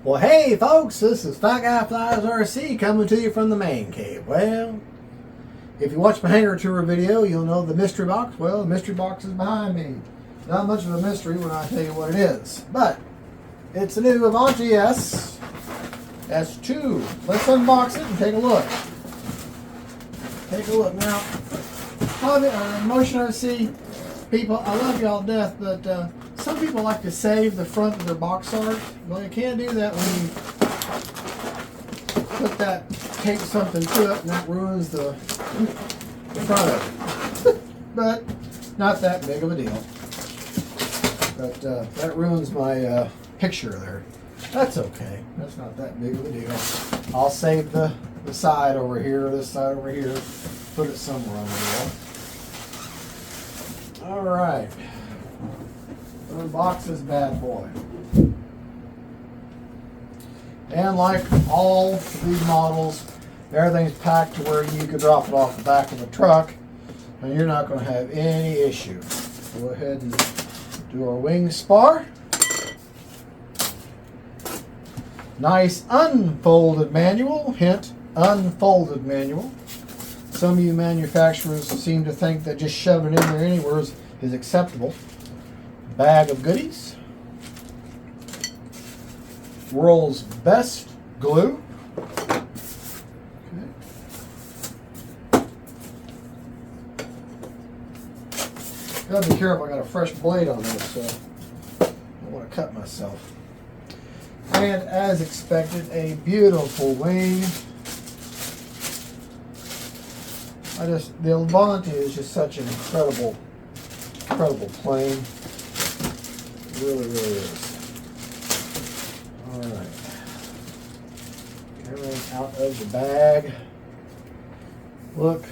Well, hey folks, this is Fat Guy Flies RC coming to you from the man cave. Well, if you watch my hangar tour video, you'll know the mystery box. Well, the mystery box is behind me. Not much of a mystery when I tell you what it is, but it's a new Avanti S2. Let's unbox it and take a look. Take a look now. Motion RC people, I love y'all to death, but some people like to save the front of their box art. Well, you can't do that when you put that, tape something to it, and that ruins the front of it. But not that big of a deal. But that ruins my picture there. That's okay. That's not that big of a deal. I'll save the side over here, this side over here, put it somewhere on the wall. All right. Unbox this bad boy. And like all these models, everything's packed to where you could drop it off the back of the truck and you're not going to have any issue. Go ahead and do our wing spar. Nice unfolded manual. Hint, unfolded manual. Some of you manufacturers seem to think that just shoving it in there anywhere is acceptable. Bag of goodies. World's best glue. Okay. Gotta be careful, I got a fresh blade on this, so I don't want to cut myself. And as expected, a beautiful wing. The Avanti is just such an incredible plane. It really is. Alright. Everything out of the bag. Look.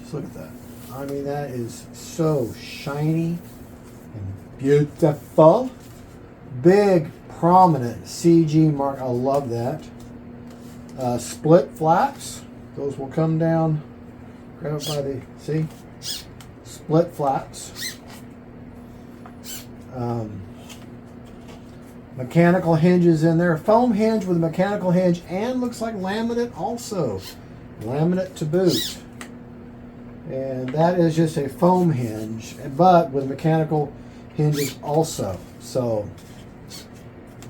Just look at that. I mean, that is so shiny and beautiful. Big, prominent CG mark. I love that. Split flaps. Those will come down. Grab it by the, see? Split flaps. Mechanical hinges in there. Foam hinge with a mechanical hinge, and looks like laminate also. Laminate to boot. And that is just a foam hinge, but with mechanical hinges also. So,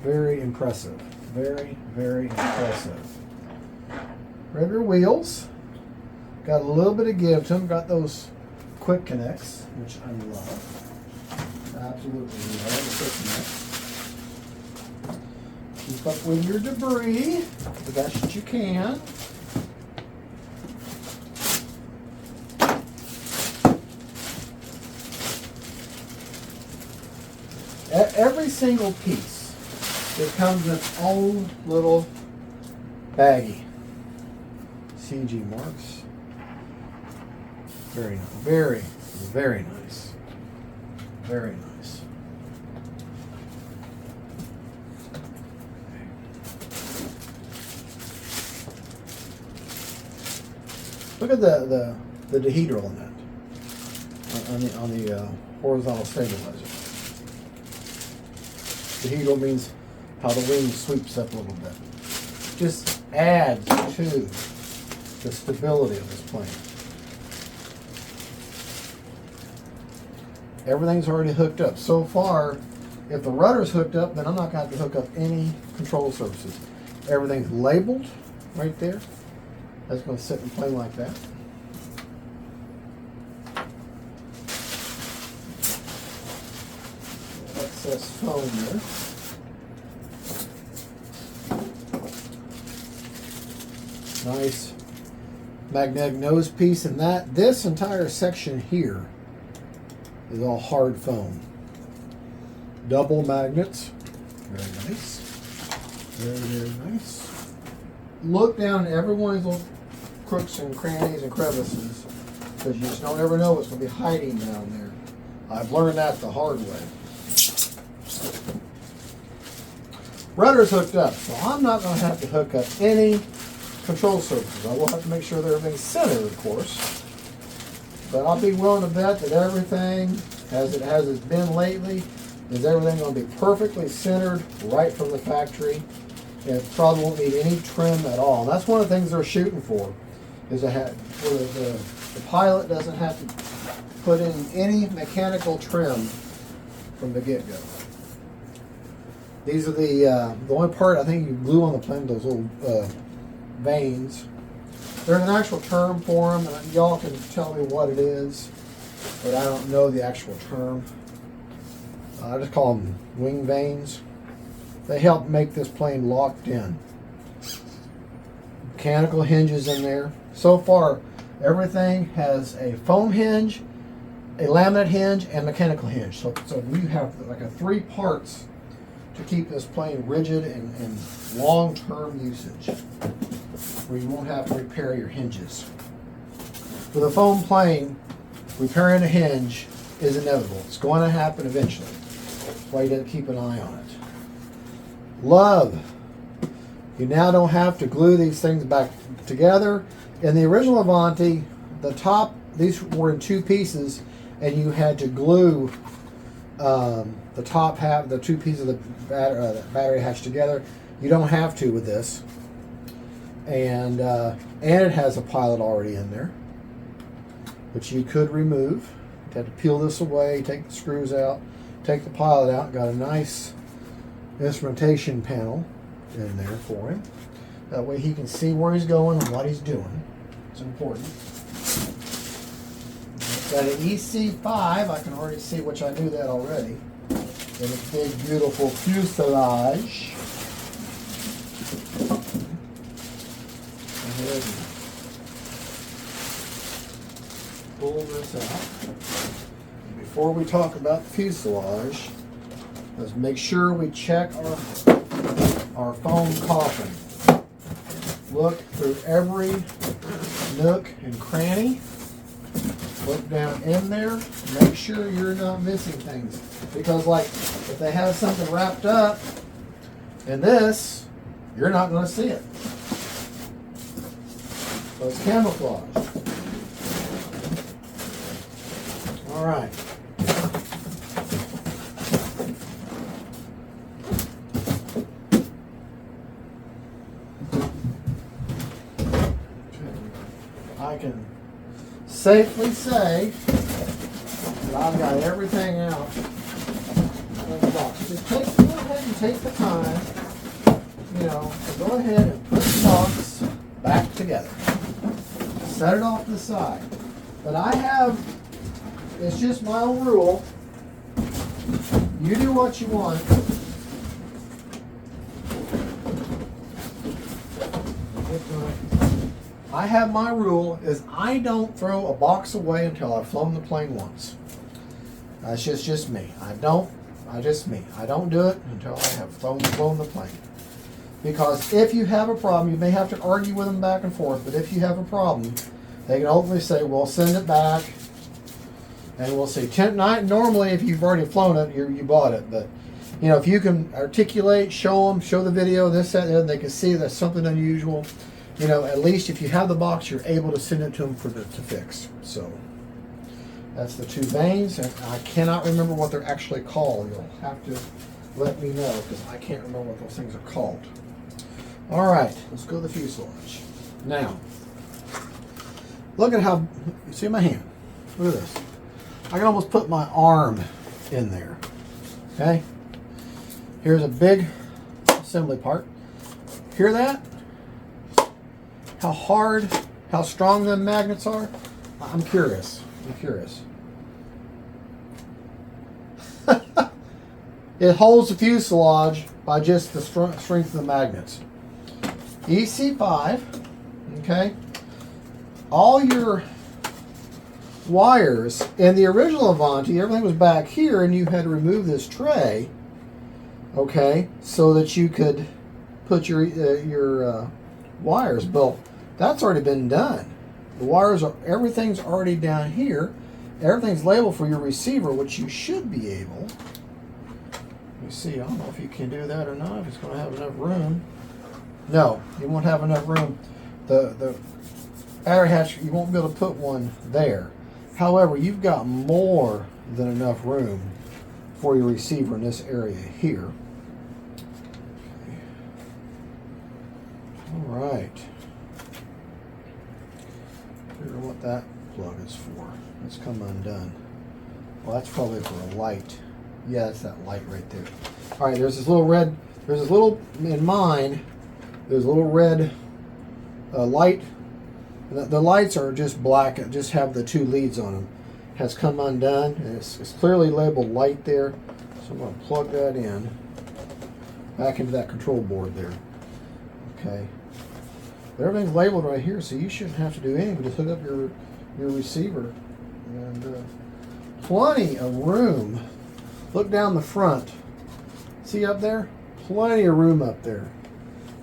very impressive. Very, very impressive. Regular wheels. Got a little bit of give to them. Got those quick connects, which I love. Absolutely love the quick connects. Keep up with your debris the best you can. Every single piece, it comes in its own little baggie. CG marks. Very nice. Very, very nice. Very nice. Look at the dehedral in that on the horizontal stabilizer. Dehedral means how the wing sweeps up a little bit. Just adds to the stability of this plane. Everything's already hooked up. So far, if the rudder's hooked up, then I'm not going to have to hook up any control surfaces. Everything's labeled right there. That's going to sit in plane like that. Excess foam there. Nice magnetic nose piece, and this entire section here is all hard foam. Double magnets. Very nice. Very, very nice. Look down at every one of those crooks and crannies and crevices, because you just don't ever know what's going to be hiding down there. I've learned that the hard way. Rudder's hooked up, so I'm not going to have to hook up any control surfaces. I will have to make sure that everything's centered, of course. But I'll be willing to bet that everything, as it has been lately, Is everything going to be perfectly centered right from the factory? It probably won't need any trim at all. And that's one of the things they're shooting for, is to have, where the pilot doesn't have to put in any mechanical trim from the get-go. These are the only part I think you glue on the plane, those little vanes. There's an actual term for them, and y'all can tell me what it is, but I don't know the actual term. I just call them wing vanes. They help make this plane locked in. Mechanical hinges in there. So far, everything has a foam hinge, a laminate hinge, and mechanical hinge. So we have like a 3 parts to keep this plane rigid and long-term usage, where you won't have to repair your hinges. With a foam plane, repairing a hinge is inevitable. It's going to happen eventually. That's why you got to keep an eye on it. Love. You now don't have to glue these things back together. In the original Avanti, the top, these were in 2 pieces, and you had to glue the top half, the 2 pieces of the battery hatch together. You don't have to with this. And it has a pilot already in there, which you could remove. You have to peel this away, take the screws out, take the pilot out. Got a nice instrumentation panel in there for him. That way he can see where he's going and what he's doing. It's important. Got an EC5, I can already see, which I knew that already. And a big, beautiful fuselage. Go ahead and pull this out. And before we talk about the fuselage, let's make sure we check our foam coffin. Look through every nook and cranny. Look down in there. Make sure you're not missing things. Because like, if they have something wrapped up in this, you're not going to see it. So it's camouflage. All right. I can safely say that I've got everything out of the box. Just go ahead and take the time, to go ahead and put the box back together. Set it off to the side. But it's just my own rule. You do what you want. I have my rule is I don't throw a box away until I've flown the plane once. That's just me. I don't do it until I have flown the plane. Because if you have a problem, you may have to argue with them back and forth, but if you have a problem, they can ultimately say, well, send it back, and we'll see. Normally, if you've already flown it, you bought it, but if you can articulate, show the video, this, that, and they can see there's something unusual. At least if you have the box, you're able to send it to them to fix. So that's the 2 vanes, and I cannot remember what they're actually called. You'll have to let me know, because I can't remember what those things are called. All right, let's go to the fuselage. Now, look at how, you see my hand? Look at this. I can almost put my arm in there. Okay? Here's a big assembly part. Hear that? How hard, how strong the magnets are? I'm curious. It holds the fuselage by just the strength of the magnets. EC5, okay? All your wires, in the original Avanti, everything was back here and you had to remove this tray, okay, so that you could put your wires. But that's already been done. The wires everything's already down here. Everything's labeled for your receiver, which you should be able. Let me see, I don't know if you can do that or not, if it's going to have enough room. No, you won't have enough room. The battery hatch, you won't be able to put one there. However, you've got more than enough room for your receiver in this area here. Okay. All right. I don't know what that plug is for. It's come undone. Well, that's probably for a light. Yeah, that's that light right there. All right, there's this little red, in mine, there's a little red light. The lights are just black, just have the two leads on them. Has come undone, and it's clearly labeled light there. So I'm going to plug that in, back into that control board there. Okay. But everything's labeled right here, so you shouldn't have to do anything but just hook up your receiver. And plenty of room. Look down the front. See up there? Plenty of room up there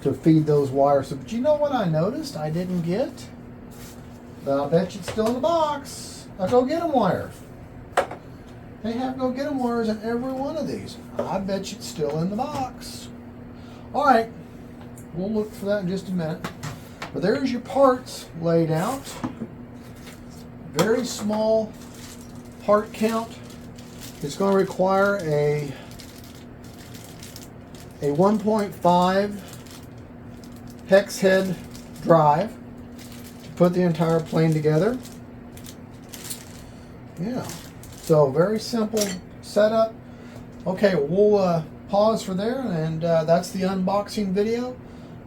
to feed those wires. But you know what I noticed I didn't get? But I bet you it's still in the box. A go get 'em wire. They have go get 'em wires in every one of these. I bet you it's still in the box. All right, we'll look for that in just a minute. But there's your parts laid out. Very small part count. It's going to require a 1.5 hex head drive to put the entire plane together. Yeah, so very simple setup. Okay, we'll pause for there, and that's the unboxing video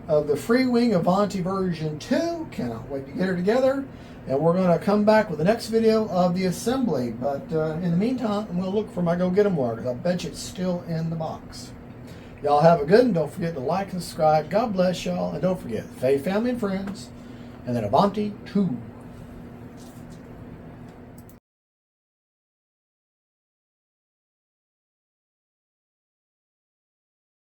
of the FREEWING Avanti version 2. Cannot wait to get her together, and we're going to come back with the next video of the assembly. But in the meantime, I'm going to look for my go get 'em wire, because I bet you it's still in the box. Y'all have a good one. Don't forget to like and subscribe. God bless y'all, and don't forget, faith, family, and friends, and then Avanti 2.